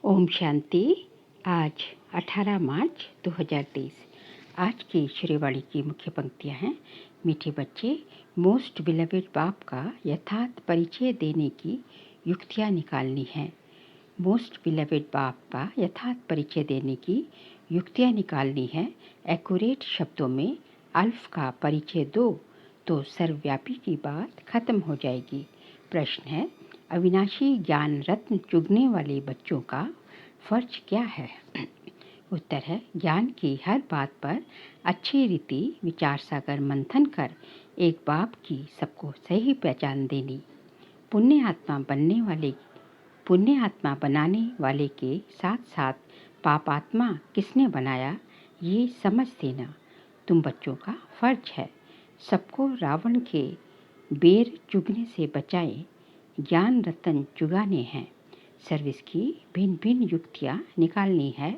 ओम शांति। आज 18 मार्च 2023। आज की श्रीवाणी की मुख्य पंक्तियां हैं। मीठे बच्चे, मोस्ट बिलवेड बाप का यथार्थ परिचय देने की युक्तियां निकालनी हैं। मोस्ट बिलवेड बाप का यथार्थ परिचय देने की युक्तियां निकालनी है। एक्यूरेट शब्दों में अल्फ का परिचय दो तो सर्वव्यापी की बात खत्म हो जाएगी। प्रश्न है, अविनाशी ज्ञान रत्न चुगने वाले बच्चों का फर्ज क्या है? उत्तर है, ज्ञान की हर बात पर अच्छी रीति विचार सागर मंथन कर एक बाप की सबको सही पहचान देनी। पुण्य आत्मा बनाने वाले के साथ साथ पाप आत्मा किसने बनाया, ये समझ देना तुम बच्चों का फर्ज है। सबको रावण के बेर चुगने से बचाए ज्ञान रतन चुगाने हैं। सर्विस की भिन्न भिन्न युक्तियाँ निकालनी है।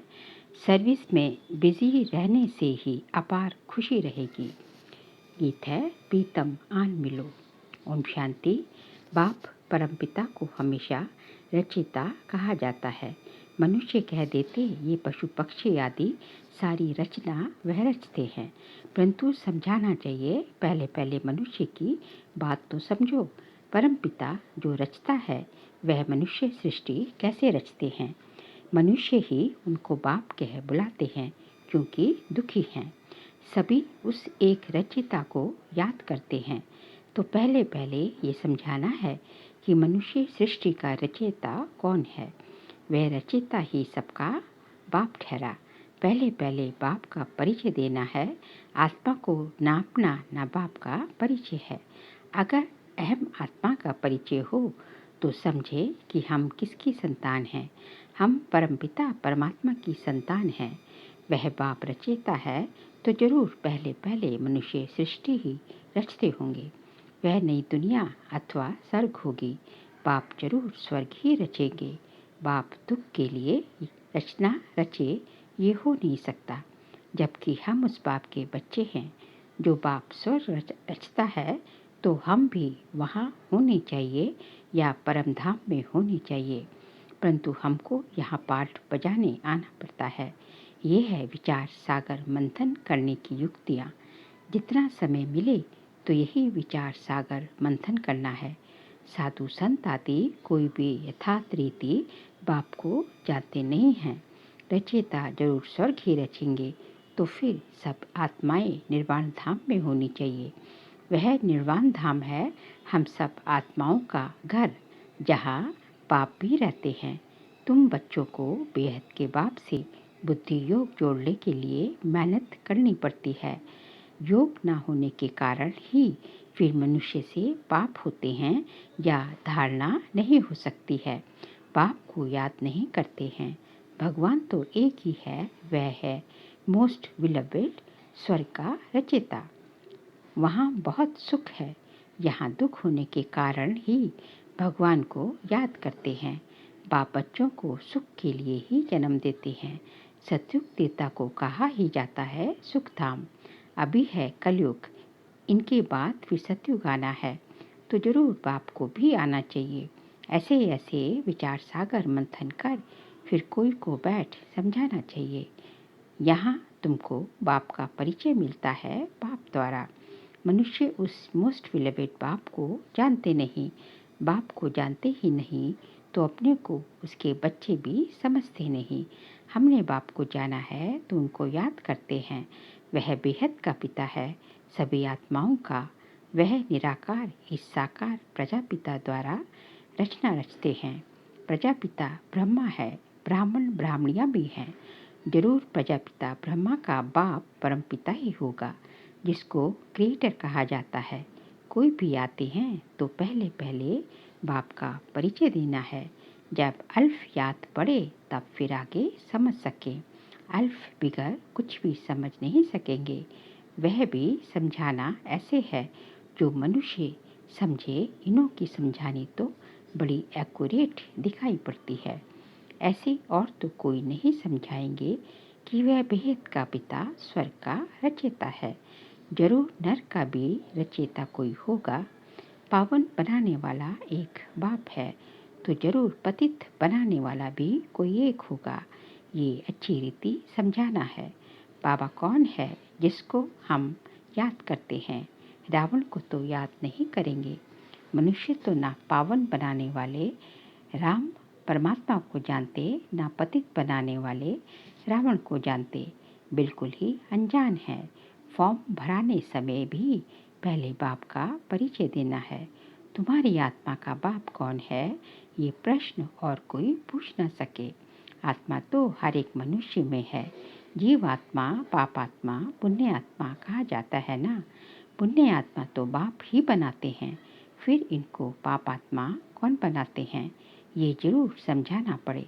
सर्विस में बिजी रहने से ही अपार खुशी रहेगी। गीत है, प्रीतम आन मिलो। ओम शांति। बाप परमपिता को हमेशा रचयिता कहा जाता है। मनुष्य कह देते ये पशु पक्षी आदि सारी रचना वह रचते हैं, परंतु समझाना चाहिए पहले पहले मनुष्य की बात तो समझो। परमपिता जो रचता है वह मनुष्य सृष्टि कैसे रचते हैं। मनुष्य ही उनको बाप कह बुलाते हैं क्योंकि दुखी हैं। सभी उस एक रचयिता को याद करते हैं। तो पहले पहले ये समझाना है कि मनुष्य सृष्टि का रचयिता कौन है। वह रचयिता ही सबका बाप ठहरा। पहले पहले बाप का परिचय देना है। आत्मा को नापना ना बाप का परिचय है। अगर अहम आत्मा का परिचय हो तो समझे कि हम किसकी संतान हैं। हम परमपिता परमात्मा की संतान हैं। वह बाप रचयिता है तो जरूर पहले पहले मनुष्य सृष्टि ही रचते होंगे। वह नई दुनिया अथवा स्वर्ग होगी। बाप जरूर स्वर्ग ही रचेंगे। बाप दुख के लिए रचना रचे ये हो नहीं सकता, जबकि हम उस बाप के बच्चे हैं। जो बाप स्वर्ग रचता है तो हम भी वहाँ होने चाहिए या परमधाम में होने चाहिए, परंतु हमको यहाँ पाठ बजाने आना पड़ता है। ये है विचार सागर मंथन करने की युक्तियाँ। जितना समय मिले तो यही विचार सागर मंथन करना है। साधु संत आदि कोई भी यथार्थ रीति बाप को जानते नहीं हैं। रचयिता जरूर स्वर्ग ही रचेंगे तो फिर सब आत्माएं निर्वाण धाम में होनी चाहिए। वह निर्वाण धाम है हम सब आत्माओं का घर, जहाँ बाप भी रहते हैं। तुम बच्चों को बेहद के बाप से बुद्धि योग जोड़ने के लिए मेहनत करनी पड़ती है। योग ना होने के कारण ही फिर मनुष्य से पाप होते हैं या धारणा नहीं हो सकती है। बाप को याद नहीं करते हैं। भगवान तो एक ही है, वह है मोस्ट बिलवेड स्वर्ग का रचयिता। वहाँ बहुत सुख है। यहाँ दुख होने के कारण ही भगवान को याद करते हैं। बाप बच्चों को सुख के लिए ही जन्म देते हैं। सतयुग देवता को कहा ही जाता है सुखधाम। अभी है कलयुग, इनके बाद फिर सतयुग आना है, तो जरूर बाप को भी आना चाहिए। ऐसे ऐसे विचार सागर मंथन कर फिर कोई को बैठ समझाना चाहिए। यहाँ तुमको बाप का परिचय मिलता है बाप द्वारा। मनुष्य उस मोस्ट बिलवेड बाप को जानते नहीं। बाप को जानते ही नहीं तो अपने को उसके बच्चे भी समझते नहीं। हमने बाप को जाना है तो उनको याद करते हैं। वह बेहद का पिता है सभी आत्माओं का। वह निराकार इस साकार प्रजापिता द्वारा रचना रचते हैं। प्रजापिता ब्रह्मा है, ब्राह्मण ब्राह्मणियाँ भी हैं। जरूर प्रजापिता ब्रह्मा का बाप परमपिता ही होगा, जिसको क्रिएटर कहा जाता है। कोई भी आते हैं तो पहले पहले बाप का परिचय देना है। जब अल्फ याद पड़े तब फिर आगे समझ सके। अल्फ बिगर कुछ भी समझ नहीं सकेंगे। वह भी समझाना ऐसे है जो मनुष्य समझे। इन्हों की समझानी तो बड़ी एक्यूरेट दिखाई पड़ती है। ऐसे और तो कोई नहीं समझाएंगे कि वह बेहद का पिता स्वर्ग का रचयिता है। जरूर नर का भी रचयिता कोई होगा। पावन बनाने वाला एक बाप है, तो जरूर पतित बनाने वाला भी कोई एक होगा। ये अच्छी रीति समझाना है। बाबा कौन है जिसको हम याद करते हैं? रावण को तो याद नहीं करेंगे। मनुष्य तो ना पावन बनाने वाले राम परमात्मा को जानते, ना पतित बनाने वाले रावण को जानते, बिल्कुल ही अनजान है। फॉर्म भराने समय भी पहले बाप का परिचय देना है। तुम्हारी आत्मा का बाप कौन है, ये प्रश्न और कोई पूछ न सके। आत्मा तो हर एक मनुष्य में है। जीव आत्मा, पापात्मा, पुण्य आत्मा कहा जाता है ना। पुण्य आत्मा तो बाप ही बनाते हैं, फिर इनको पापात्मा कौन बनाते हैं, ये जरूर समझाना पड़े।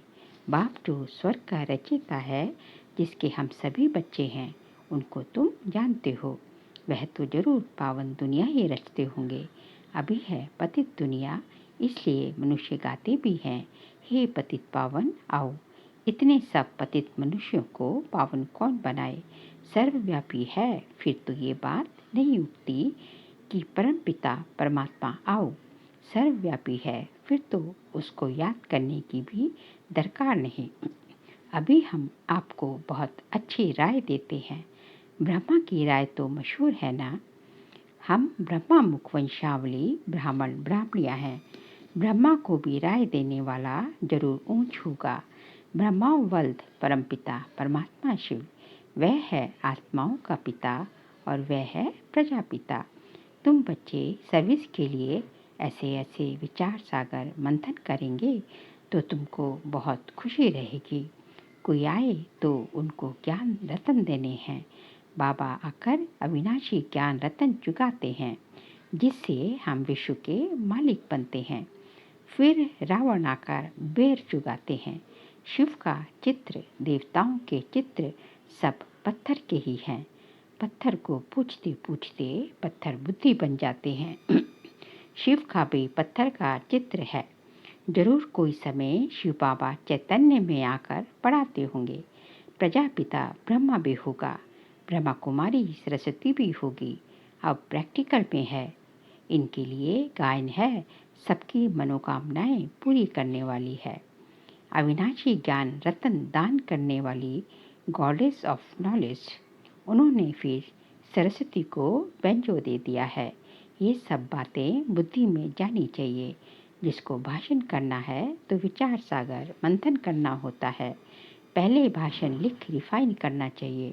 बाप जो स्वर्ग का रचयिता है, जिसके हम सभी बच्चे हैं, उनको तुम जानते हो। वह तो जरूर पावन दुनिया ही रचते होंगे। अभी है पतित दुनिया, इसलिए मनुष्य गाते भी हैं, हे पतित पावन आओ। इतने सब पतित मनुष्यों को पावन कौन बनाए? सर्वव्यापी है, फिर तो ये बात नहीं उठती कि परम पिता परमात्मा आओ। सर्वव्यापी है, फिर तो उसको याद करने की भी दरकार नहीं। अभी हम आपको बहुत अच्छी राय देते हैं। ब्रह्मा की राय तो मशहूर है ना। हम ब्रह्मा मुख वंशावली ब्राह्मण ब्राह्मणियाँ हैं। ब्रह्मा को भी राय देने वाला जरूर ऊंच होगा। ब्रह्मा वल्द परमपिता परमात्मा शिव, वह है आत्माओं का पिता और वह है प्रजापिता। तुम बच्चे सर्विस के लिए ऐसे ऐसे विचार सागर मंथन करेंगे तो तुमको बहुत खुशी रहेगी। कोई आए तो उनको ज्ञान रतन देने हैं। बाबा आकर अविनाशी ज्ञान रतन चुकाते हैं, जिससे हम विश्व के मालिक बनते हैं। फिर रावण आकर बेर चुगाते हैं। शिव का चित्र, देवताओं के चित्र सब पत्थर के ही हैं। पत्थर को पूछते पूछते पत्थर बुद्धि बन जाते हैं। शिव का भी पत्थर का चित्र है। जरूर कोई समय शिव बाबा चैतन्य में आकर पढ़ाते होंगे। प्रजापिता ब्रह्मा भी होगा, ब्रह्मा कुमारी सरस्वती भी होगी। अब प्रैक्टिकल में है, इनके लिए गायन है, सबकी मनोकामनाएं पूरी करने वाली है। अविनाशी ज्ञान रतन दान करने वाली गॉडेस ऑफ नॉलेज, उन्होंने फिर सरस्वती को बेंजो दे दिया है। ये सब बातें बुद्धि में जानी चाहिए। जिसको भाषण करना है तो विचार सागर मंथन करना होता है। पहले भाषण लिख रिफाइन करना चाहिए।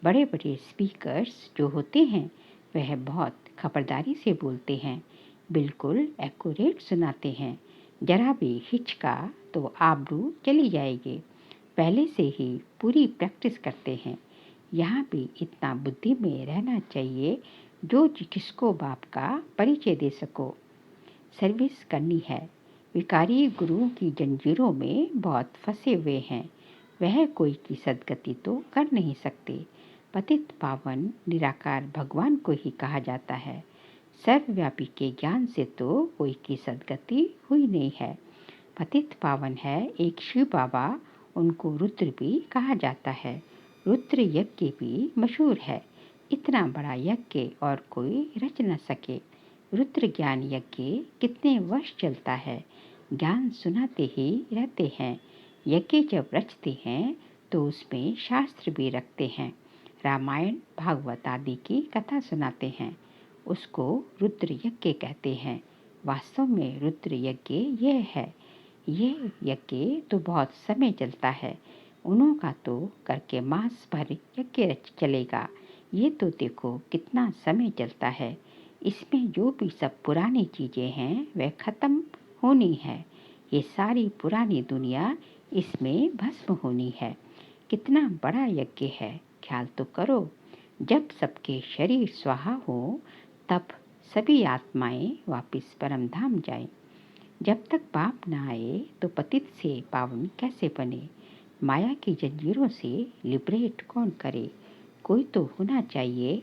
बड़े बड़े स्पीकर्स जो होते हैं वह बहुत खबरदारी से बोलते हैं, बिल्कुल एक्यूरेट सुनाते हैं। जरा भी हिचका तो आबरू चली जाएगी। पहले से ही पूरी प्रैक्टिस करते हैं। यहाँ भी इतना बुद्धि में रहना चाहिए जो किसको बाप का परिचय दे सको। सर्विस करनी है। विकारी गुरुओं की जंजीरों में बहुत फंसे हुए हैं। वह कोई की सदगति तो कर नहीं सकते। पतित पावन निराकार भगवान को ही कहा जाता है। सर्वव्यापी के ज्ञान से तो कोई की सदगति हुई नहीं है। पतित पावन है एक शिव बाबा, उनको रुद्र भी कहा जाता है। रुद्र यज्ञ भी मशहूर है। इतना बड़ा यज्ञ और कोई रच न सके। रुद्र ज्ञान यज्ञ कितने वर्ष चलता है। ज्ञान सुनाते ही रहते हैं। यज्ञ जब रचते हैं तो उसमें शास्त्र भी रखते हैं। रामायण भागवत आदि की कथा सुनाते हैं। उसको रुद्र यज्ञ कहते हैं। वास्तव में रुद्र यज्ञ यह है। ये यज्ञ तो बहुत समय चलता है। उन्हों का तो करके मास भर यज्ञ चलेगा। ये तो देखो कितना समय चलता है। इसमें जो भी सब पुरानी चीज़ें हैं वह ख़त्म होनी है। ये सारी पुरानी दुनिया इसमें भस्म होनी है। कितना बड़ा यज्ञ है, ख्याल तो करो। जब सबके शरीर स्वाहा हो तब सभी आत्माएं वापस परम धाम जाएं। जब तक बाप न आए तो पतित से पावन कैसे बने? माया की जंजीरों से लिबरेट कौन करे? कोई तो होना चाहिए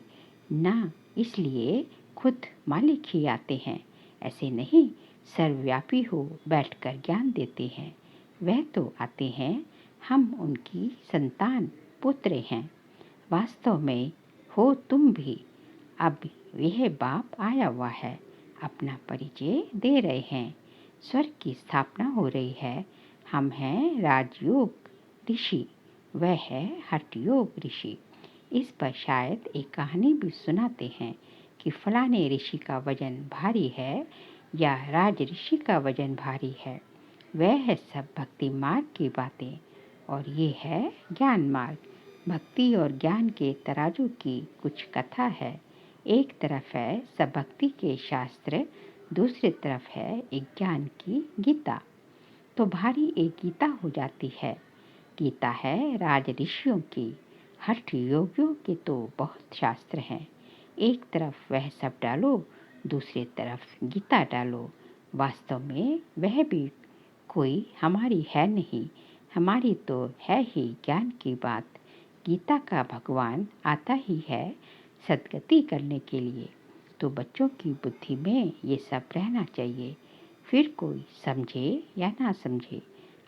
ना, इसलिए खुद मालिक ही आते हैं। ऐसे नहीं सर्वव्यापी हो बैठकर ज्ञान देते हैं। वह तो आते हैं, हम उनकी संतान पुत्र हैं। वास्तव में हो तुम भी। अब यह बाप आया हुआ है, अपना परिचय दे रहे हैं। स्वर्ग की स्थापना हो रही है। हम हैं राजयोग ऋषि, वह है हठयोग ऋषि। इस पर शायद एक कहानी भी सुनाते हैं कि फलाने ऋषि का वजन भारी है या राज ऋषि का वजन भारी है। वह है सब भक्ति मार्ग की बातें और ये है ज्ञान मार्ग। भक्ति और ज्ञान के तराजू की कुछ कथा है। एक तरफ है सब भक्ति के शास्त्र, दूसरी तरफ है एक ज्ञान की गीता। तो भारी एक गीता हो जाती है। गीता है राज ऋषियों की, हठ योगियों के तो बहुत शास्त्र हैं। एक तरफ वह सब डालो, दूसरी तरफ गीता डालो। वास्तव में वह भी कोई हमारी है नहीं, हमारी तो है ही ज्ञान की बात। गीता का भगवान आता ही है सद्गति करने के लिए। तो बच्चों की बुद्धि में ये सब रहना चाहिए। फिर कोई समझे या ना समझे,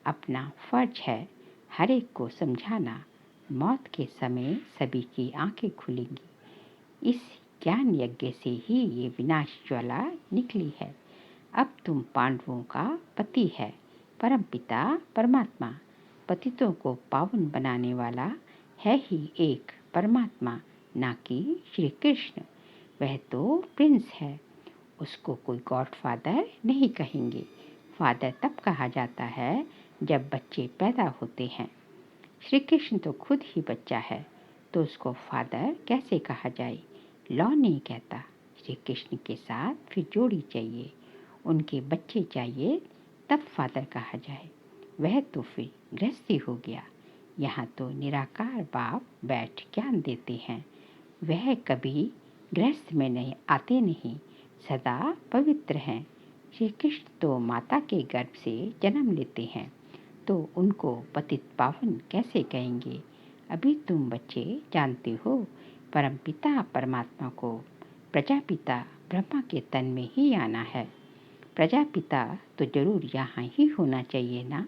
अपना फर्ज है हर एक को समझाना। मौत के समय सभी की आंखें खुलेंगी। इस ज्ञान यज्ञ से ही ये विनाश ज्वाला निकली है। अब तुम पांडवों का पति है परमपिता परमात्मा। पतितों को पावन बनाने वाला है ही एक परमात्मा, ना कि श्री कृष्ण। वह तो प्रिंस है, उसको कोई गॉडफादर नहीं कहेंगे। फादर तब कहा जाता है जब बच्चे पैदा होते हैं। श्री कृष्ण तो खुद ही बच्चा है, तो उसको फादर कैसे कहा जाए? लॉ नहीं कहता। श्री कृष्ण के साथ फिर जोड़ी चाहिए, उनके बच्चे चाहिए, तब फादर कहा जाए। वह तो फिर गृहस्थी हो गया। यहाँ तो निराकार बाप बैठ ज्ञान देते हैं। वह कभी गृहस्थ में नहीं आते नहीं, सदा पवित्र हैं। श्री कृष्ण तो माता के गर्भ से जन्म लेते हैं, तो उनको पतित पावन कैसे कहेंगे? अभी तुम बच्चे जानते हो, परमपिता परमात्मा को प्रजापिता ब्रह्मा के तन में ही आना है। प्रजापिता तो जरूर यहाँ ही होना चाहिए ना,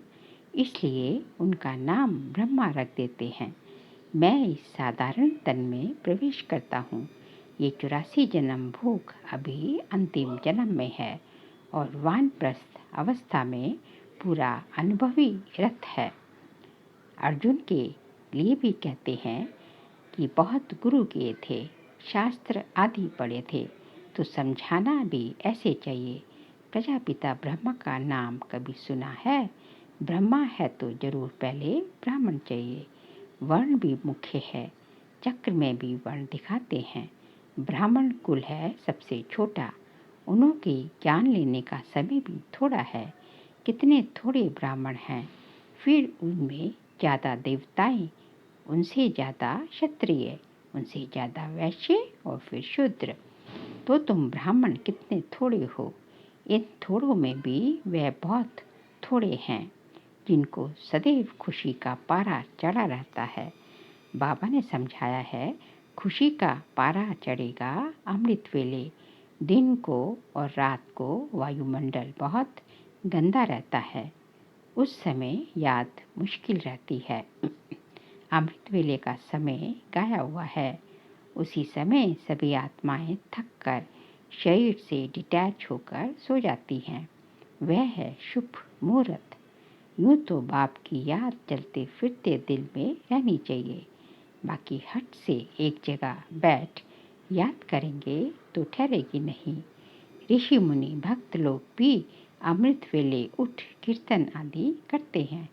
इसलिए उनका नाम ब्रह्मा रख देते हैं। मैं इस साधारण तन में प्रवेश करता हूँ। ये 84 जन्म भोग अभी अंतिम जन्म में है और वानप्रस्थ अवस्था में पूरा अनुभवी रथ है। अर्जुन के लिए भी कहते हैं कि बहुत गुरु किए थे, शास्त्र आदि पढ़े थे, तो समझाना भी ऐसे चाहिए। प्रजापिता ब्रह्मा का नाम कभी सुना है? ब्रह्मा है तो जरूर पहले ब्राह्मण चाहिए। वर्ण भी मुख्य है, चक्र में भी वर्ण दिखाते हैं। ब्राह्मण कुल है सबसे छोटा, उन्हों के ज्ञान लेने का समय भी थोड़ा है। कितने थोड़े ब्राह्मण हैं, फिर उनमें ज़्यादा देवताएं, उनसे ज़्यादा क्षत्रिय, उनसे ज़्यादा वैश्य और फिर शूद्र। तो तुम ब्राह्मण कितने थोड़े हो। इन थोड़ों में भी वह बहुत थोड़े हैं जिनको सदैव खुशी का पारा चढ़ा रहता है। बाबा ने समझाया है, खुशी का पारा चढ़ेगा अमृत वेले। दिन को और रात को वायुमंडल बहुत गंदा रहता है, उस समय याद मुश्किल रहती है। अमृत वेले का समय गाया हुआ है। उसी समय सभी आत्माएं थक कर शरीर से डिटैच होकर सो जाती हैं। वह है शुभ मुहूर्त। यूँ तो बाप की याद चलते फिरते दिल में रहनी चाहिए। बाकी हट से एक जगह बैठ याद करेंगे तो ठहरेगी नहीं। ऋषि मुनि भक्त लोग भी अमृत वेले उठ कीर्तन आदि करते हैं,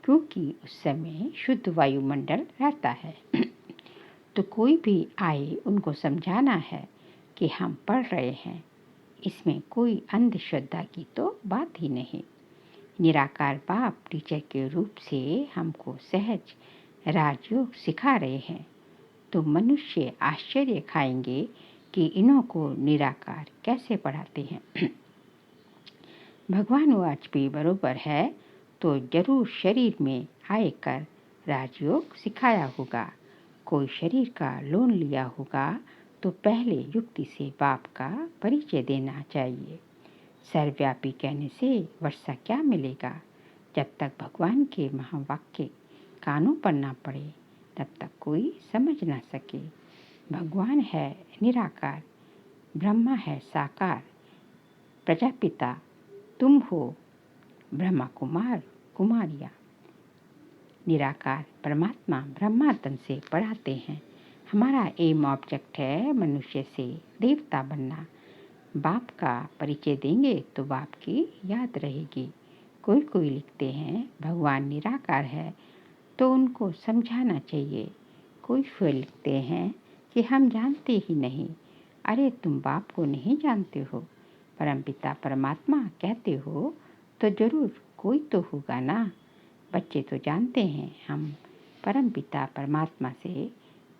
क्योंकि उस समय शुद्ध वायुमंडल रहता है। तो कोई भी आए उनको समझाना है कि हम पढ़ रहे हैं, इसमें कोई अंधश्रद्धा की तो बात ही नहीं। निराकार बाप टीचर के रूप से हमको सहज राजयोग सिखा रहे हैं, तो मनुष्य आश्चर्य खाएंगे कि इन्हों को निराकार कैसे पढ़ाते हैं। भगवान आज भी बरोबर है, तो जरूर शरीर में आएकर राजयोग सिखाया होगा। कोई शरीर का लोन लिया होगा तो पहले युक्ति से बाप का परिचय देना चाहिए। सर्वव्यापी कहने से वर्षा क्या मिलेगा? जब तक भगवान के महावाक्य कानों पर ना पड़े तब तक कोई समझ ना सके। भगवान है निराकार, ब्रह्मा है साकार, प्रजापिता तुम हो ब्रह्मा कुमार कुमारियाँ। निराकार परमात्मा ब्रह्मातन से पढ़ाते हैं। हमारा एम ऑब्जेक्ट है मनुष्य से देवता बनना। बाप का परिचय देंगे तो बाप की याद रहेगी। कोई लिखते हैं भगवान निराकार है तो उनको समझाना चाहिए। कोई लिखते हैं कि हम जानते ही नहीं। अरे तुम बाप को नहीं जानते हो, परमपिता परमात्मा कहते हो तो जरूर कोई तो होगा ना। बच्चे तो जानते हैं हम परमपिता परमात्मा से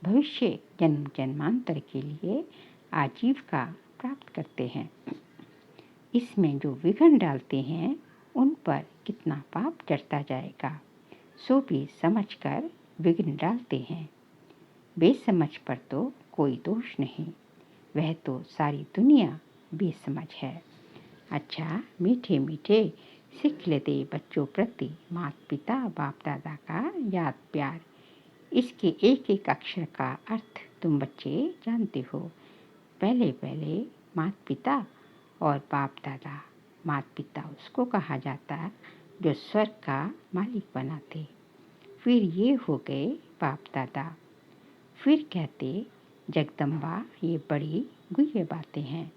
भविष्य जन्म जन्मांतर के लिए आजीविका प्राप्त करते हैं। इसमें जो विघ्न डालते हैं उन पर कितना पाप चढ़ता जाएगा, सो भी समझकर विघ्न डालते हैं। बेसमझ पर तो कोई दोष नहीं, वह तो सारी दुनिया बेसमझ है। अच्छा मीठे मीठे सीख लेते बच्चों प्रति माता पिता बाप दादा का याद प्यार। इसके एक एक अक्षर का अर्थ तुम बच्चे जानते हो। पहले माता पिता और बाप दादा। माता पिता उसको कहा जाता जो स्वर्ग का मालिक बनाते। फिर ये हो गए बाप दादा। फिर कहते जगदम्बा ये बड़ी गुह्य बातें हैं।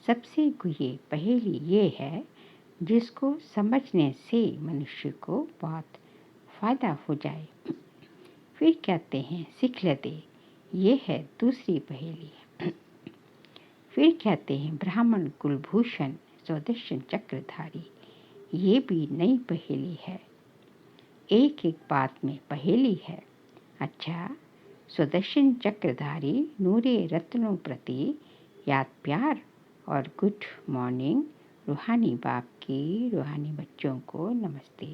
सबसे गुह्य पहेली ये है जिसको समझने से मनुष्य को बहुत फायदा हो जाए। फिर कहते हैं सीख लेते, ये है दूसरी पहेली। फिर कहते हैं ब्राह्मण कुलभूषण स्वदर्शन चक्रधारी, ये भी नई पहेली है। एक एक बात में पहेली है। अच्छा स्वदर्शन चक्रधारी नूरे रत्नों प्रति याद प्यार और गुड मॉर्निंग। रूहानी बाप की रूहानी बच्चों को नमस्ते।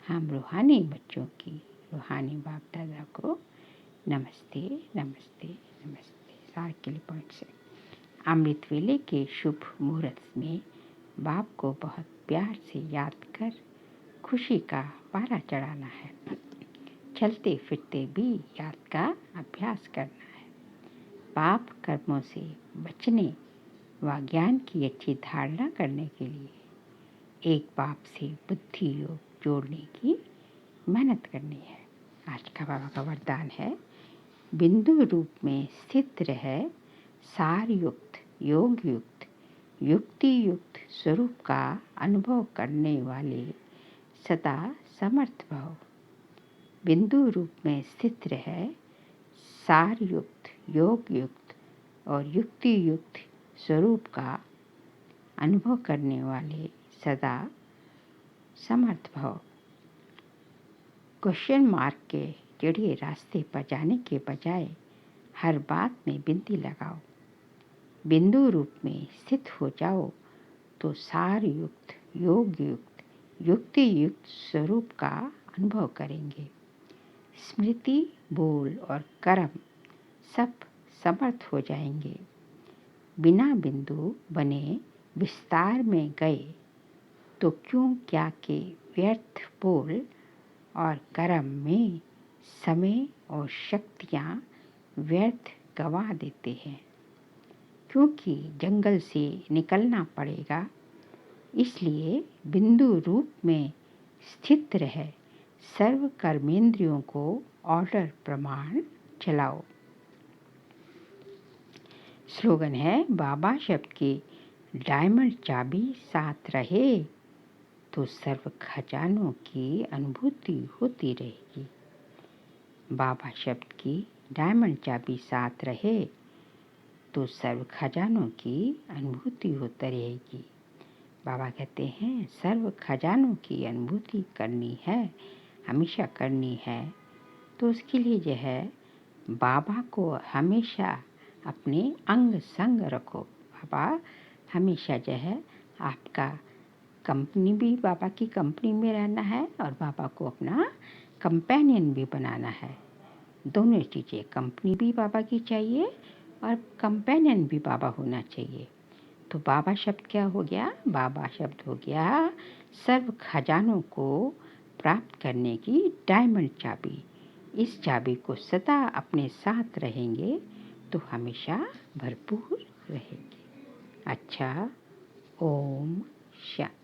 हम रूहानी बच्चों की रूहानी बाप दादा को नमस्ते नमस्ते नमस्ते। सार के लिए पॉइंट से अमृत वेले के शुभ मुहूर्त में बाप को बहुत प्यार से याद कर खुशी का पारा चढ़ाना है। चलते फिरते भी याद का अभ्यास करना है। पाप कर्मों से बचने व ज्ञान की अच्छी धारणा करने के लिए एक बाप से बुद्धि योग जोड़ने की मेहनत करनी है। आज का बाबा का वरदान है बिंदु रूप में स्थित रहे सार युक्त योग युक्त युक्ति युक्त स्वरूप का अनुभव करने वाले सदा समर्थ भव। बिंदु रूप में स्थित रहे सार युक्त योग युक्त और युक्ति युक्त स्वरूप का अनुभव करने वाले सदा समर्थ भव। क्वेश्चन मार्क के जरिए रास्ते पर जाने के बजाय हर बात में बिंदी लगाओ। बिंदु रूप में स्थित हो जाओ तो सार युक्त योग युक्त युक्ति युक्त स्वरूप का अनुभव करेंगे। स्मृति बोल और कर्म सब समर्थ हो जाएंगे। बिना बिंदु बने विस्तार में गए तो क्यों क्या के व्यर्थ बोल और कर्म में समय और शक्तियाँ व्यर्थ गवा देते हैं। क्योंकि जंगल से निकलना पड़ेगा, इसलिए बिंदु रूप में स्थित रहे सर्व कर्मेंद्रियों को ऑर्डर प्रमाण चलाओ। स्लोगन है बाबा शब्द की डायमंड चाबी साथ रहे तो सर्व खजानों की अनुभूति होती रहेगी। बाबा शब्द की डायमंड चाबी साथ रहे तो सर्व खजानों की अनुभूति होती रहेगी। बाबा कहते हैं सर्व खजानों की अनुभूति करनी है, हमेशा करनी है, तो उसके लिए जो है बाबा को हमेशा अपने अंग संग रखो। बाबा हमेशा जो है आपका कंपनी भी बाबा की कंपनी में रहना है और बाबा को अपना कंपेनियन भी बनाना है। दोनों चीज़ें, कंपनी भी बाबा की चाहिए और कंपेनियन भी बाबा होना चाहिए। तो बाबा शब्द क्या हो गया? बाबा शब्द हो गया सर्व खजानों को प्राप्त करने की डायमंड चाबी। इस चाबी को सदा अपने साथ रहेंगे तो हमेशा भरपूर रहेंगे। अच्छा, ओम शांति।